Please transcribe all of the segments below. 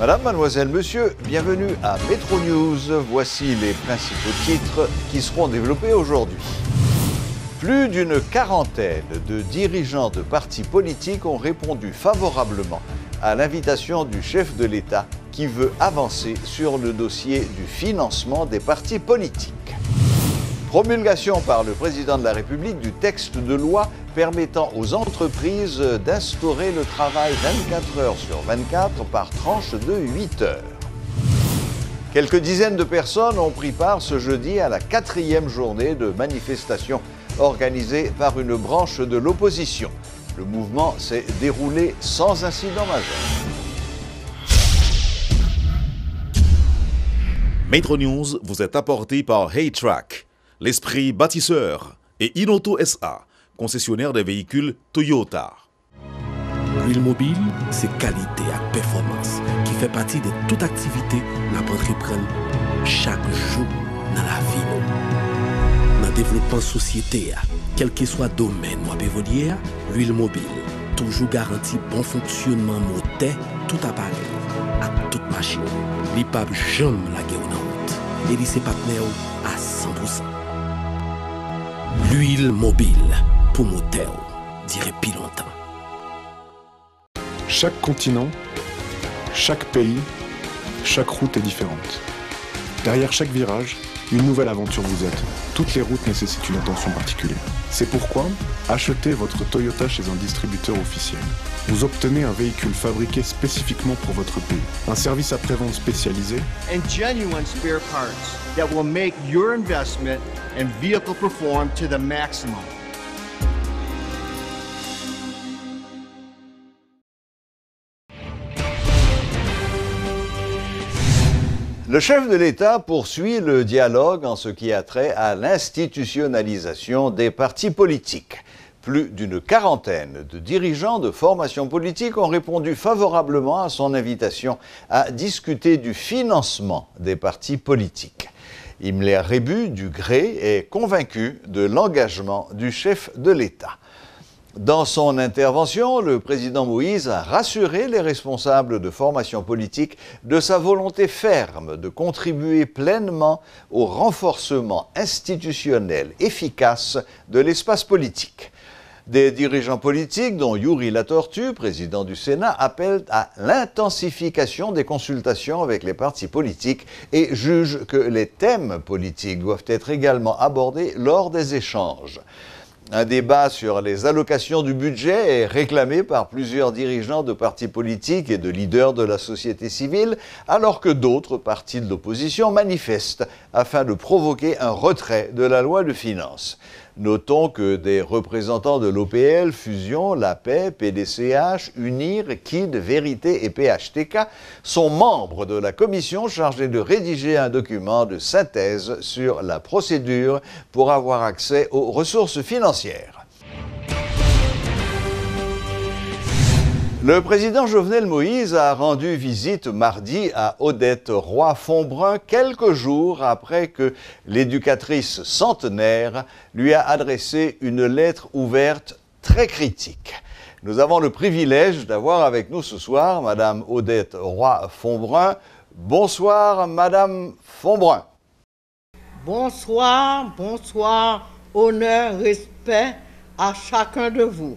Madame, mademoiselle, monsieur, bienvenue à Métro News. Voici les principaux titres qui seront développés aujourd'hui. Plus d'une quarantaine de dirigeants de partis politiques ont répondu favorablement à l'invitation du chef de l'État qui veut avancer sur le dossier du financement des partis politiques. Promulgation par le président de la République du texte de loi permettant aux entreprises d'instaurer le travail 24 heures sur 24 par tranche de 8 heures. Quelques dizaines de personnes ont pris part ce jeudi à la 4e journée de manifestation organisée par une branche de l'opposition. Le mouvement s'est déroulé sans incident majeur. Métro News vous est apporté par Haytrack, l'esprit bâtisseur, et Inoto SA, concessionnaire des véhicules Toyota. L'huile mobile, c'est qualité et performance qui fait partie de toute activité que nous entreprenons chaque jour dans la vie. Dans le développement de la société, quel que soit le domaine où évoluer, l'huile mobile toujours garantit bon fonctionnement moteur, tout appareil, à toute machine. L'IPAB jamais la guerre en route. Et ses partenaires à 100%. L'huile mobile pour moteur, dirait plus longtemps. Chaque continent, chaque pays, chaque route est différente. Derrière chaque virage, une nouvelle aventure vous attend. Toutes les routes nécessitent une attention particulière. C'est pourquoi, achetez votre Toyota chez un distributeur officiel. Vous obtenez un véhicule fabriqué spécifiquement pour votre pays. Un service après-vente spécialisé. And genuine spare parts that will make your investment and vehicle perform to the maximum. Le chef de l'État poursuit le dialogue en ce qui a trait à l'institutionnalisation des partis politiques. Plus d'une quarantaine de dirigeants de formations politiques ont répondu favorablement à son invitation à discuter du financement des partis politiques. Imler Rébu du Gré est convaincu de l'engagement du chef de l'État. Dans son intervention, le président Moïse a rassuré les responsables de formations politiques de sa volonté ferme de contribuer pleinement au renforcement institutionnel efficace de l'espace politique. Des dirigeants politiques, dont Yuri Latortue, président du Sénat, appellent à l'intensification des consultations avec les partis politiques et jugent que les thèmes politiques doivent être également abordés lors des échanges. Un débat sur les allocations du budget est réclamé par plusieurs dirigeants de partis politiques et de leaders de la société civile, alors que d'autres partis de l'opposition manifestent afin de provoquer un retrait de la loi de finances. Notons que des représentants de l'OPL, Fusion, La Paix, PDCH, UNIR, KID, Vérité et PHTK sont membres de la commission chargée de rédiger un document de synthèse sur la procédure pour avoir accès aux ressources financières. Le président Jovenel Moïse a rendu visite mardi à Odette Roy-Fonbrun quelques jours après que l'éducatrice centenaire lui a adressé une lettre ouverte très critique. Nous avons le privilège d'avoir avec nous ce soir Madame Odette Roy-Fonbrun. Bonsoir Madame Fonbrun. Bonsoir, bonsoir, honneur, respect à chacun de vous.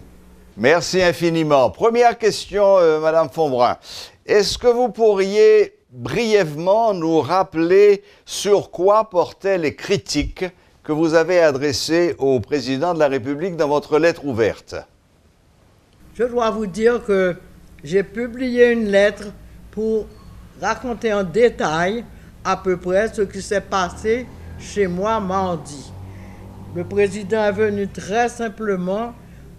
Merci infiniment. Première question, Madame Fonbrun. Est-ce que vous pourriez brièvement nous rappeler sur quoi portaient les critiques que vous avez adressées au président de la République dans votre lettre ouverte? Je dois vous dire que j'ai publié une lettre pour raconter en détail à peu près ce qui s'est passé chez moi mardi. Le président est venu très simplement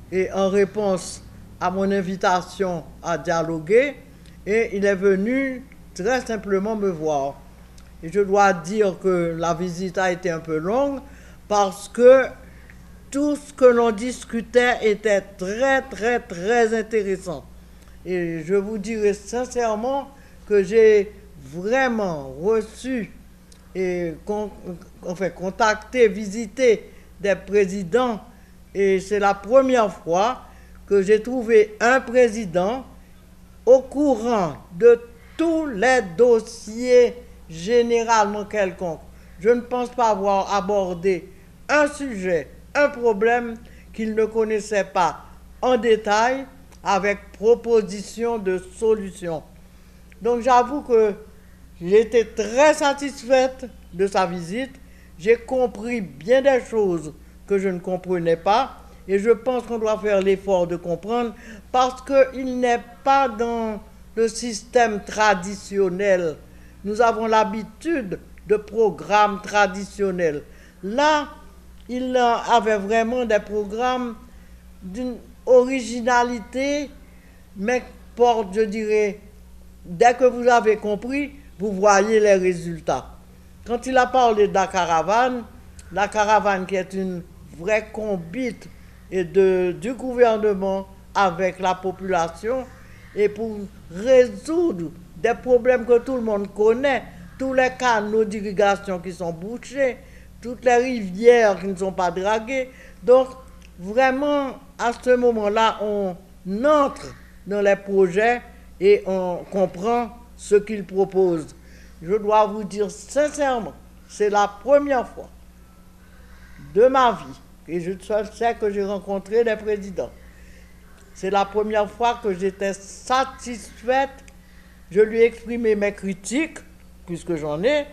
et en réponse à mon invitation à dialoguer, et il est venu très simplement me voir. Et je dois dire que la visite a été un peu longue parce que tout ce que l'on discutait était très intéressant. Et je vous dirais sincèrement que j'ai vraiment reçu et contacté, visité des présidents. Et c'est la première fois que j'ai trouvé un président au courant de tous les dossiers généralement quelconques. Je ne pense pas avoir abordé un sujet, un problème qu'il ne connaissait pas en détail avec proposition de solution. Donc j'avoue que j'ai été très satisfaite de sa visite. J'ai compris bien des choses que je ne comprenais pas et je pense qu'on doit faire l'effort de comprendre parce qu'il n'est pas dans le système traditionnel. Nous avons l'habitude de programmes traditionnels. Là, il avait vraiment des programmes d'une originalité, mais porte, je dirais, dès que vous avez compris, vous voyez les résultats. Quand il a parlé de la caravane qui est une vraie combite et du gouvernement avec la population, et pour résoudre des problèmes que tout le monde connaît, tous les canaux d'irrigation qui sont bouchés, toutes les rivières qui ne sont pas draguées. Donc, vraiment, à ce moment-là, on entre dans les projets et on comprend ce qu'ils proposent. Je dois vous dire sincèrement, c'est la première fois de ma vie, et je sais que j'ai rencontré des présidents, c'est la première fois que j'étais satisfaite. Je lui ai exprimé mes critiques, puisque j'en ai,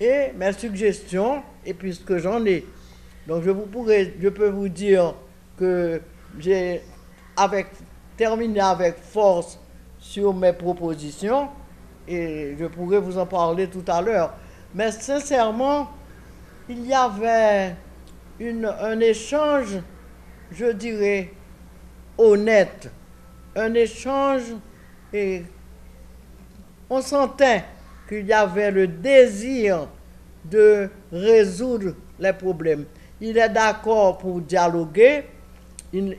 et mes suggestions, et puisque j'en ai. Donc je peux vous dire que j'ai terminé avec force sur mes propositions, et je pourrais vous en parler tout à l'heure. Mais sincèrement, il y avait un échange, je dirais, honnête, un échange, et on sentait qu'il y avait le désir de résoudre les problèmes. Il est d'accord pour dialoguer, il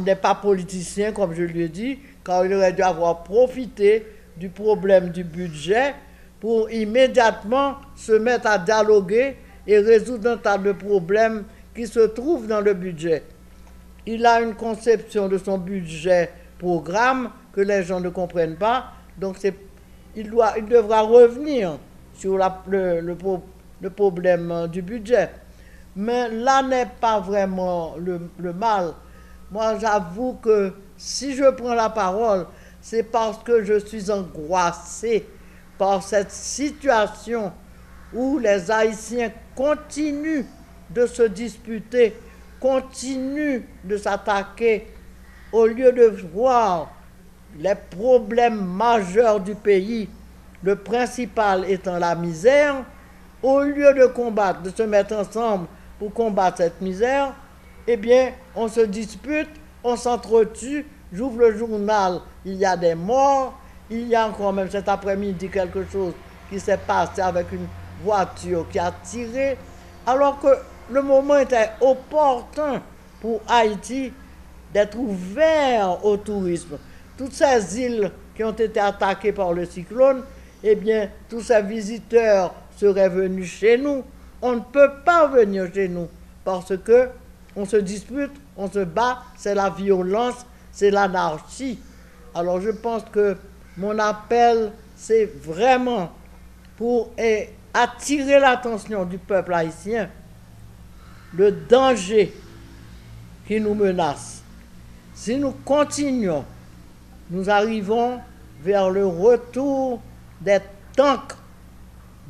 n'est pas politicien, comme je lui ai dit, car il aurait dû avoir profité du problème du budget pour immédiatement se mettre à dialoguer et résoudre un tas de problèmes qui se trouvent dans le budget. Il a une conception de son budget programme que les gens ne comprennent pas, donc il devra revenir sur le problème du budget. Mais là n'est pas vraiment le mal. Moi, j'avoue que si je prends la parole, c'est parce que je suis angoissé par cette situation où les Haïtiens continuent de se disputer, continuent de s'attaquer, au lieu de voir les problèmes majeurs du pays, le principal étant la misère. Au lieu de combattre, de se mettre ensemble pour combattre cette misère, eh bien, on se dispute, on s'entretue. J'ouvre le journal, il y a des morts, il y a encore même cet après-midi quelque chose qui s'est passé avec une voiture qui a tiré, alors que le moment était opportun pour Haïti d'être ouvert au tourisme. Toutes ces îles qui ont été attaquées par le cyclone, eh bien, tous ces visiteurs seraient venus chez nous. On ne peut pas venir chez nous parce que on se dispute, on se bat, c'est la violence, c'est l'anarchie. Alors je pense que mon appel, c'est vraiment pour attirer l'attention du peuple haïtien, le danger qui nous menace. Si nous continuons, nous arrivons vers le retour des tanks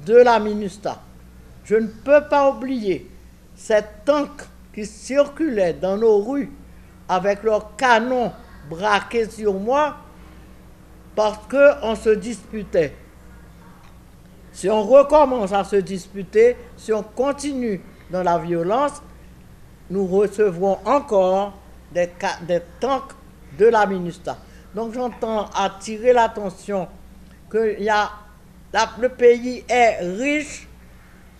de la MINUSTAH. Je ne peux pas oublier ces tanks qui circulaient dans nos rues avec leurs canons braqués sur moi parce qu'on se disputait. Si on recommence à se disputer, si on continue dans la violence, nous recevrons encore des tanks de la MINUSTAH. Donc j'entends attirer l'attention que le pays est riche.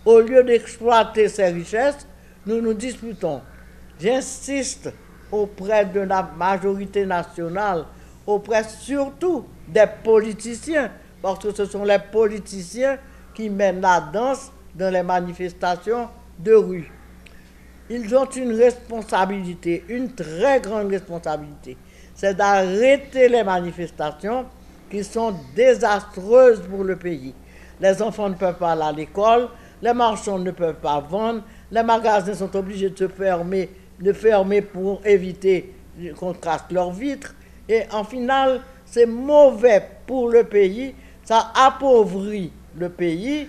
Au lieu d'exploiter ses richesses, nous nous disputons. J'insiste auprès de la majorité nationale, auprès surtout des politiciens, parce que ce sont les politiciens qui mènent la danse dans les manifestations de rue. Ils ont une responsabilité, une très grande responsabilité. C'est d'arrêter les manifestations qui sont désastreuses pour le pays. Les enfants ne peuvent pas aller à l'école, les marchands ne peuvent pas vendre, les magasins sont obligés de fermer pour éviter qu'on casse leurs vitres. Et en final, c'est mauvais pour le pays, ça appauvrit le pays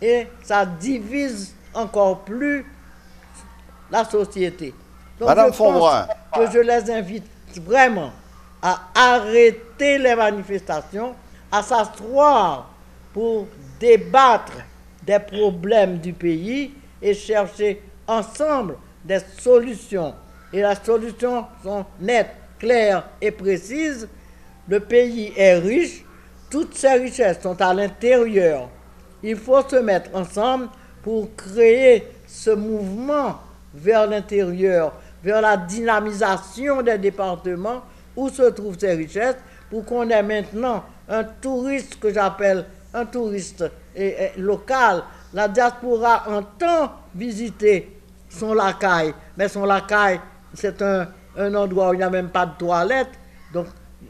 et ça divise encore plus la société. Donc Madame je pense Fonbrun. que je les invite vraiment à arrêter les manifestations, à s'asseoir pour débattre des problèmes du pays et chercher ensemble des solutions. Et les solutions sont nettes, claires et précises. Le pays est riche, toutes ces richesses sont à l'intérieur. Il faut se mettre ensemble pour créer ce mouvement vers l'intérieur, vers la dynamisation des départements où se trouvent ces richesses, pour qu'on ait maintenant un touriste que j'appelle un touriste local. La diaspora entend visiter son lacaille, mais son lacaille, c'est un endroit où il n'y a même pas de toilette, donc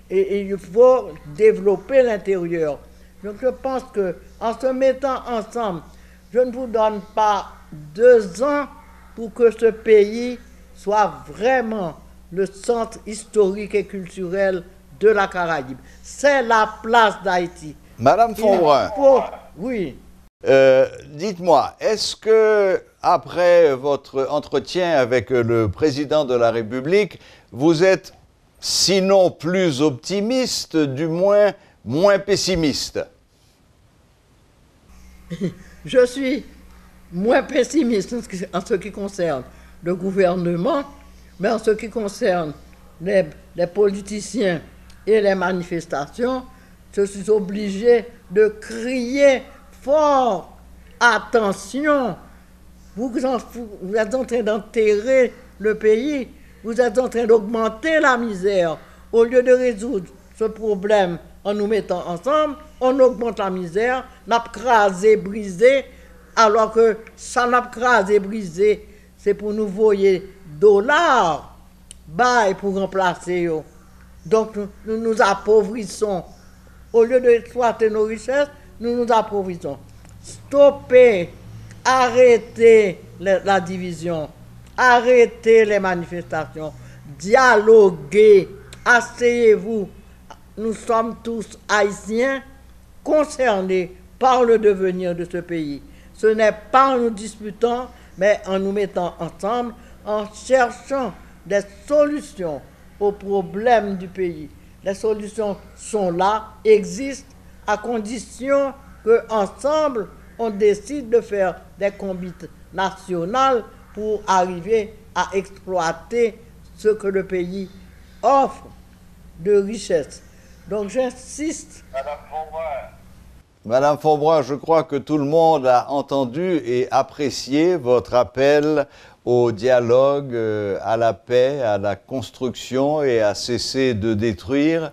et il faut développer l'intérieur. Donc je pense qu'en se mettant ensemble, je ne vous donne pas 2 ans pour que ce pays soit vraiment le centre historique et culturel de la Caraïbe. C'est la place d'Haïti. Madame Fonbrun, oui. dites-moi, est-ce que, après votre entretien avec le président de la République, vous êtes, sinon plus optimiste, du moins moins pessimiste? Je suis moins pessimiste en ce qui concerne le gouvernement, mais en ce qui concerne les politiciens et les manifestations, je suis obligé de crier fort, attention, vous êtes en train d'enterrer le pays, vous êtes en train d'augmenter la misère. Au lieu de résoudre ce problème en nous mettant ensemble, on augmente la misère, n'a crasé, brisé, alors que ça n'a crasé, brisé, c'est pour nous voyer dollars, bail pour remplacer. Donc nous nous appauvrissons. Au lieu d'exploiter nos richesses, nous nous appauvrissons. Stoppez, arrêtez la division, arrêtez les manifestations, dialoguez, asseyez-vous. Nous sommes tous haïtiens concernés par le devenir de ce pays. Ce n'est pas en nous disputant, mais en nous mettant ensemble, en cherchant des solutions aux problèmes du pays. Les solutions sont là, existent, à condition qu'ensemble, on décide de faire des combats nationaux pour arriver à exploiter ce que le pays offre de richesse. Donc j'insiste. Madame Fonbrun, je crois que tout le monde a entendu et apprécié votre appel au dialogue, à la paix, à la construction et à cesser de détruire.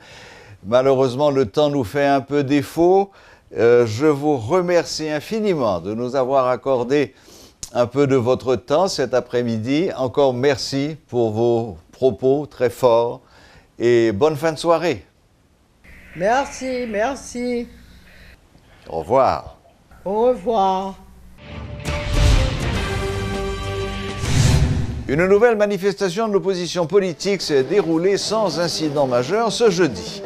Malheureusement, le temps nous fait un peu défaut. Je vous remercie infiniment de nous avoir accordé un peu de votre temps cet après-midi. Encore merci pour vos propos très forts et bonne fin de soirée. Merci, merci. Au revoir. Au revoir. Une nouvelle manifestation de l'opposition politique s'est déroulée sans incident majeur ce jeudi.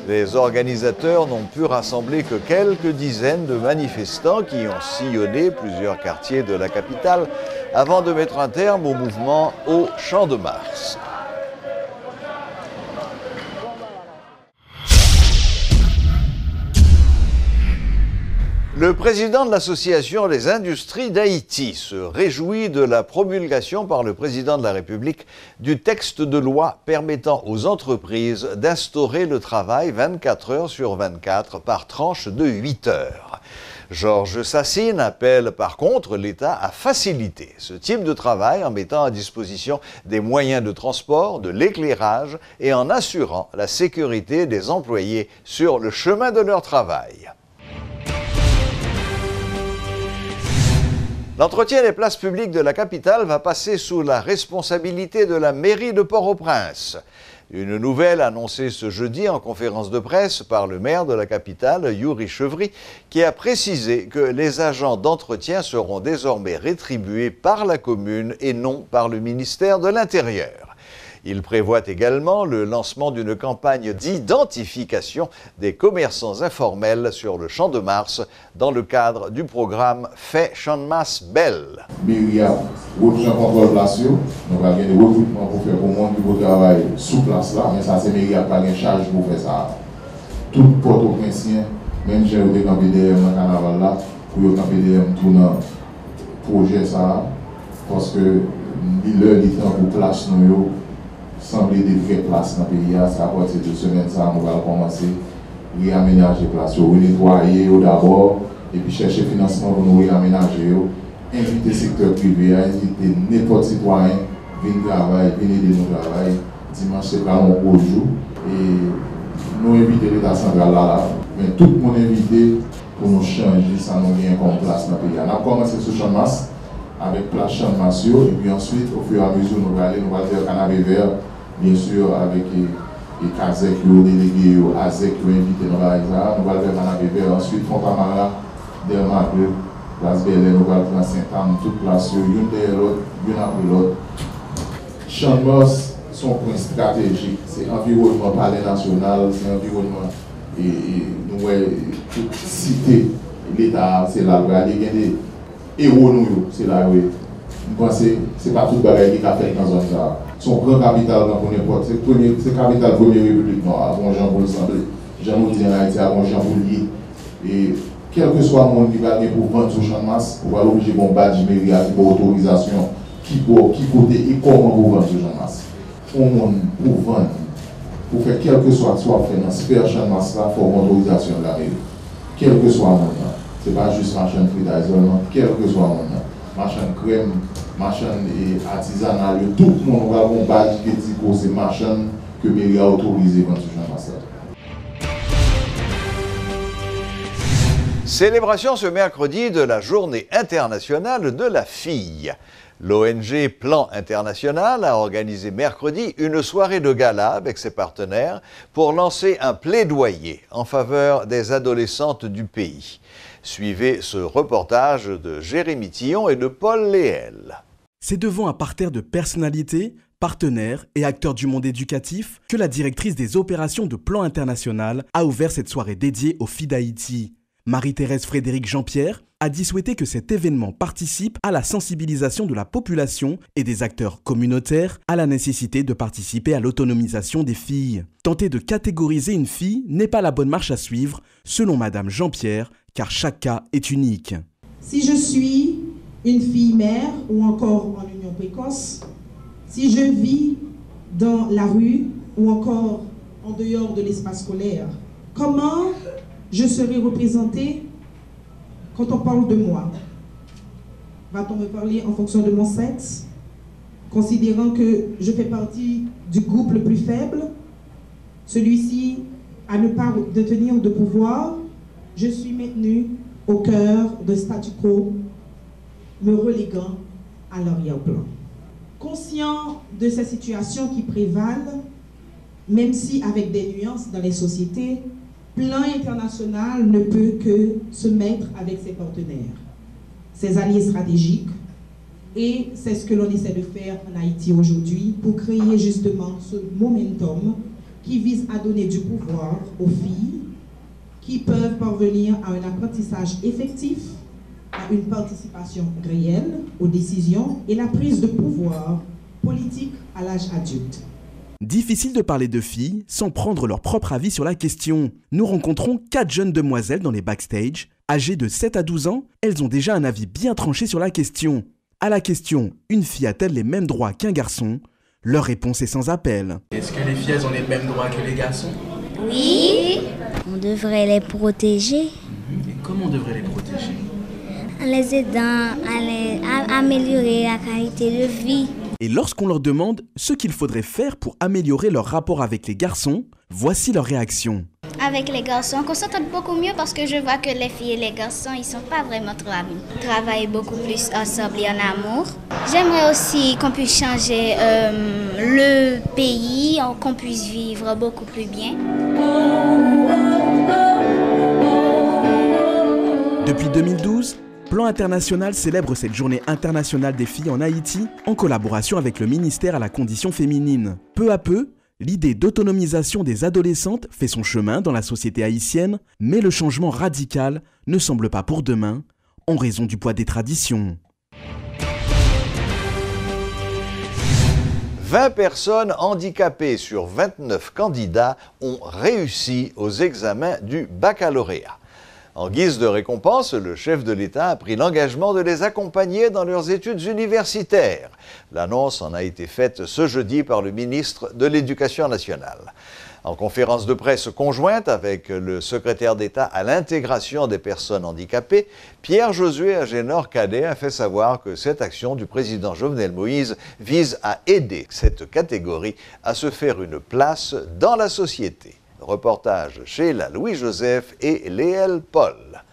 Les organisateurs n'ont pu rassembler que quelques dizaines de manifestants qui ont sillonné plusieurs quartiers de la capitale avant de mettre un terme au mouvement au Champ de Mars. Le président de l'Association des industries d'Haïti se réjouit de la promulgation par le président de la République du texte de loi permettant aux entreprises d'instaurer le travail 24 heures sur 24 par tranche de 8 heures. Georges Sassine appelle par contre l'État à faciliter ce type de travail en mettant à disposition des moyens de transport, de l'éclairage et en assurant la sécurité des employés sur le chemin de leur travail. L'entretien des places publiques de la capitale va passer sous la responsabilité de la mairie de Port-au-Prince. Une nouvelle annoncée ce jeudi en conférence de presse par le maire de la capitale, Yuri Chevry, qui a précisé que les agents d'entretien seront désormais rétribués par la commune et non par le ministère de l'Intérieur. Il prévoit également le lancement d'une campagne d'identification des commerçants informels sur le Champ de Mars dans le cadre du programme Fait Champ de Mars Belle. Il y a un contrôle place, donc il y a des recrutements pour faire pour le monde qui travaille sous place là, mais ça c'est il n'y a pas de charge pour faire ça. Tout Port-au-Prince, même j'ai eu campé derrière le carnaval là, pour camper derrière tout dans projet ça, parce que l'heure du temps pour place nous sembler des vraies places dans le pays, c'est à partir de semaine ça, on va commencer à réaménager les places, nettoyer d'abord, et puis chercher financement pour nous réaménager, inviter le secteur privé, inviter n'importe citoyen, venir travailler, venir aider nous travailler. Dimanche c'est pas un gros jour, et nous inviter l'État central là, mais tout le monde invité pour nous changer, ça nous vient comme place dans le pays. On a commencé sur Champ de Mars, avec place Champ de Mars, et puis ensuite, au fur et à mesure, nous allons faire Canapé Vert, bien sûr, avec les CASEC, les délégués, les ASEC, qui ont invité nous à ça. Nous allons faire Canapé Vert, ensuite Fontamara, Dermacle, Place Belle, nous allons faire Saint-Anne, toute place, une derrière l'autre, une après l'autre. Champ de Mars, son point stratégique, c'est l'environnement palais national, c'est l'environnement, et nous voyons toute cité, l'État, c'est là, il y a des héros, c'est là, oui. Nous pensons que ce n'est pas tout le bagage qui a fait dans la zone là. Son grand capital pour n'importe, c'est le capital de la Première République, avant Jean-Paul Samblé, Jean-Paul Haïti, avant Jean-Paul. Et quel que soit le monde qui va pour vendre sur Champ de Mars, on va l'obliger de badge mairie avec autorisation, qui côté et comment pour vendre sur Champ de Mars. On monde pour vendre, pour faire quel que soit fait dans sphère Champ de Mars, là, il faut une autorisation de la mairie. Quel que soit le monde, ce n'est pas juste marchand de frites seulement, quel que soit le monde. Marchand de crème, marchand artisanal, tout le monde va avoir un badge qui dit que c'est marchand que mairie a autorisé dans ce genre de masse. Célébration ce mercredi de la Journée internationale de la fille. L'ONG Plan International a organisé mercredi une soirée de gala avec ses partenaires pour lancer un plaidoyer en faveur des adolescentes du pays. Suivez ce reportage de Jérémy Tillon et de Paul Léel. C'est devant un parterre de personnalités, partenaires et acteurs du monde éducatif que la directrice des opérations de Plan International a ouvert cette soirée dédiée aux filles d'Haïti. Marie-Thérèse Frédéric Jean-Pierre a dit souhaiter que cet événement participe à la sensibilisation de la population et des acteurs communautaires à la nécessité de participer à l'autonomisation des filles. Tenter de catégoriser une fille n'est pas la bonne marche à suivre, selon Madame Jean-Pierre, car chaque cas est unique. Si je suis une fille mère ou encore en union précoce, si je vis dans la rue ou encore en dehors de l'espace scolaire, comment je serai représentée quand on parle de moi? Va-t-on me parler en fonction de mon sexe, considérant que je fais partie du groupe le plus faible, celui-ci à ne pas détenir de pouvoir? Je suis maintenue au cœur de statu quo, me reléguant à l'arrière-plan. Conscient de ces situations qui prévalent, même si avec des nuances dans les sociétés, Plan International ne peut que se mettre avec ses partenaires, ses alliés stratégiques, et c'est ce que l'on essaie de faire en Haïti aujourd'hui pour créer justement ce momentum qui vise à donner du pouvoir aux filles qui peuvent parvenir à un apprentissage effectif, à une participation réelle aux décisions et la prise de pouvoir politique à l'âge adulte. Difficile de parler de filles sans prendre leur propre avis sur la question. Nous rencontrons 4 jeunes demoiselles dans les backstage. Âgées de 7 à 12 ans, elles ont déjà un avis bien tranché sur la question. À la question « Une fille a-t-elle les mêmes droits qu'un garçon ?», leur réponse est sans appel. Est-ce que les filles elles ont les mêmes droits que les garçons? Oui. On devrait les protéger. Et comment on devrait les protéger? En les aidant à améliorer la qualité de vie. Et lorsqu'on leur demande ce qu'il faudrait faire pour améliorer leur rapport avec les garçons, voici leur réaction. avec les garçons, qu'on s'entende beaucoup mieux parce que je vois que les filles et les garçons, ils sont pas vraiment trop amis. Travaillent beaucoup plus ensemble et en amour. J'aimerais aussi qu'on puisse changer le pays, qu'on puisse vivre beaucoup plus bien. Depuis 2012, Plan International célèbre cette journée internationale des filles en Haïti en collaboration avec le ministère à la condition féminine. Peu à peu, l'idée d'autonomisation des adolescentes fait son chemin dans la société haïtienne, mais le changement radical ne semble pas pour demain en raison du poids des traditions. 20 personnes handicapées sur 29 candidats ont réussi aux examens du baccalauréat. En guise de récompense, le chef de l'État a pris l'engagement de les accompagner dans leurs études universitaires. L'annonce en a été faite ce jeudi par le ministre de l'Éducation nationale. En conférence de presse conjointe avec le secrétaire d'État à l'intégration des personnes handicapées, Pierre-Josué Agénor-Cadet a fait savoir que cette action du président Jovenel Moïse vise à aider cette catégorie à se faire une place dans la société. Reportage chez Louis-Joseph et Léel Paul.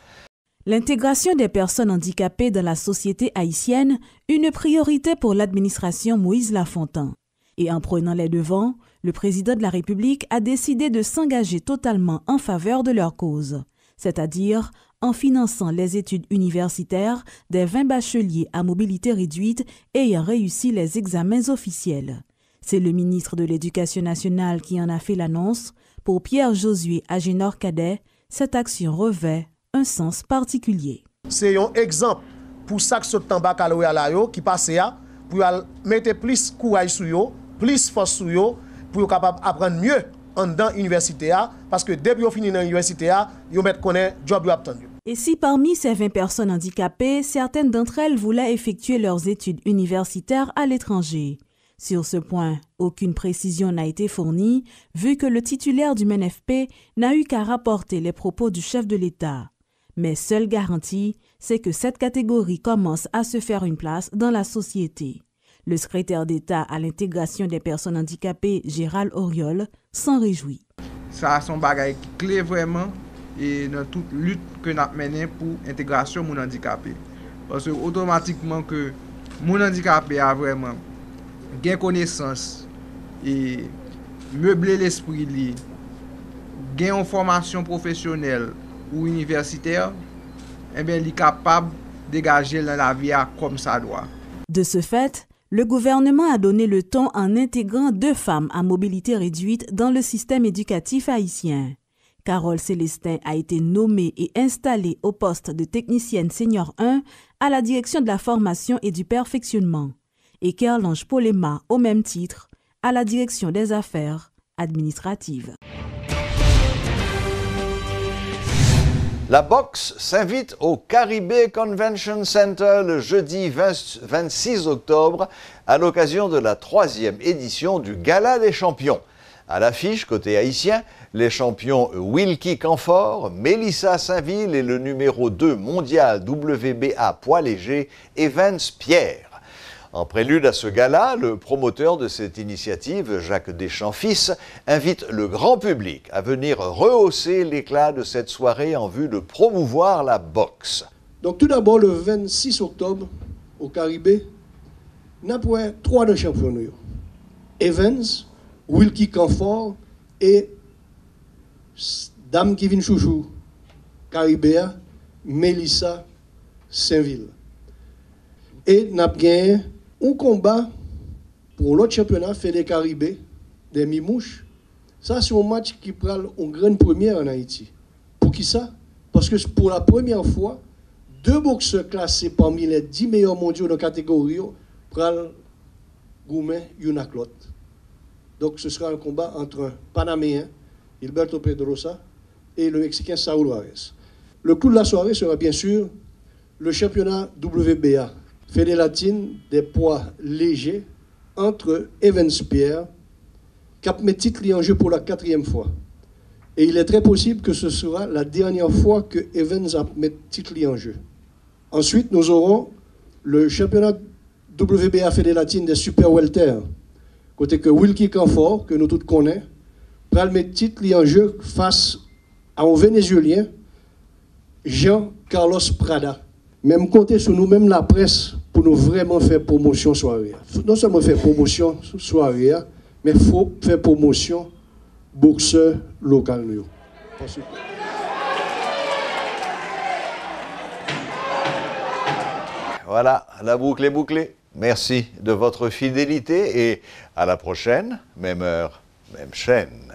L'intégration des personnes handicapées dans la société haïtienne, une priorité pour l'administration Moïse Lafontaine. Et en prenant les devants, le président de la République a décidé de s'engager totalement en faveur de leur cause, c'est-à-dire en finançant les études universitaires des 20 bacheliers à mobilité réduite ayant réussi les examens officiels. C'est le ministre de l'Éducation nationale qui en a fait l'annonce. Pour Pierre-Josué Agénor-Cadet, cette action revêt un sens particulier. C'est un exemple pour ça que ce temps baccalauréat qui passe pour mettre plus courage sur eux, plus force sur eux, pour capable apprendre mieux en dans l'université parce que depuis qu'ils finissent dans l'université, ils mettent connaître job obtenu. Et si parmi ces 20 personnes handicapées, certaines d'entre elles voulaient effectuer leurs études universitaires à l'étranger? Sur ce point, aucune précision n'a été fournie, vu que le titulaire du MNFP n'a eu qu'à rapporter les propos du chef de l'État. Mais seule garantie, c'est que cette catégorie commence à se faire une place dans la société. Le secrétaire d'État à l'intégration des personnes handicapées, Gérald Auriol, s'en réjouit. Ça a son bagage clé vraiment et dans toute lutte que nous avons menée pour l'intégration des handicapés. Parce que automatiquement que les handicapés a vraiment gain connaissance et meubler l'esprit li, gain en formation professionnelle ou universitaire, eh bien, il est capable de dégager dans la vie comme ça doit. De ce fait, le gouvernement a donné le ton en intégrant 2 femmes à mobilité réduite dans le système éducatif haïtien. Carole Célestin a été nommée et installée au poste de technicienne senior 1 à la direction de la formation et du perfectionnement. Et Kerlange Polema, au même titre, à la direction des affaires administratives. La boxe s'invite au Caribé Convention Center le jeudi 26 octobre à l'occasion de la 3e édition du Gala des champions. À l'affiche, côté haïtien, les champions Wilkie Canfort, Mélissa Saint-Ville et le numéro 2 mondial WBA poids léger Evans Pierre. En prélude à ce gala, le promoteur de cette initiative, Jacques Deschamps-Fils, invite le grand public à venir rehausser l'éclat de cette soirée en vue de promouvoir la boxe. Donc tout d'abord, le 26 octobre, au Caribé, nous avons 3 de champions. Evans, Wilkie Canfort et Dame Kevin Chouchou, Caribéa, Mélissa Saint-Ville. Et nous avons gagné un combat pour l'autre championnat fait des Caribés, des Mimouches. Ça, c'est un match qui prend une grande première en Haïti. Pour qui ça? Parce que pour la première fois, 2 boxeurs classés parmi les 10 meilleurs mondiaux de catégorie prennent Goumen Yunaklot. Donc ce sera un combat entre un Panaméen, Gilberto Pedrosa, et le Mexicain Saúl Juárez. Le clou de la soirée sera bien sûr le championnat WBA. Fédé latine des poids légers entre Evans Pierre, qui a mis titre en jeu pour la 4e fois. Et il est très possible que ce sera la dernière fois que Evans a mis titre en jeu. Ensuite, nous aurons le championnat WBA Fédé latine des super welter, côté que Wilkie Canfort, que nous tous connaissons, prend le titre en jeu face à un Vénézuélien, Jean-Carlos Prada. Même compter sur nous-mêmes la presse pour nous vraiment faire promotion soirée. Non seulement faire promotion soirée, mais il faut faire promotion boxeur local. Voilà, la boucle est bouclée. Merci de votre fidélité et à la prochaine, même heure, même chaîne.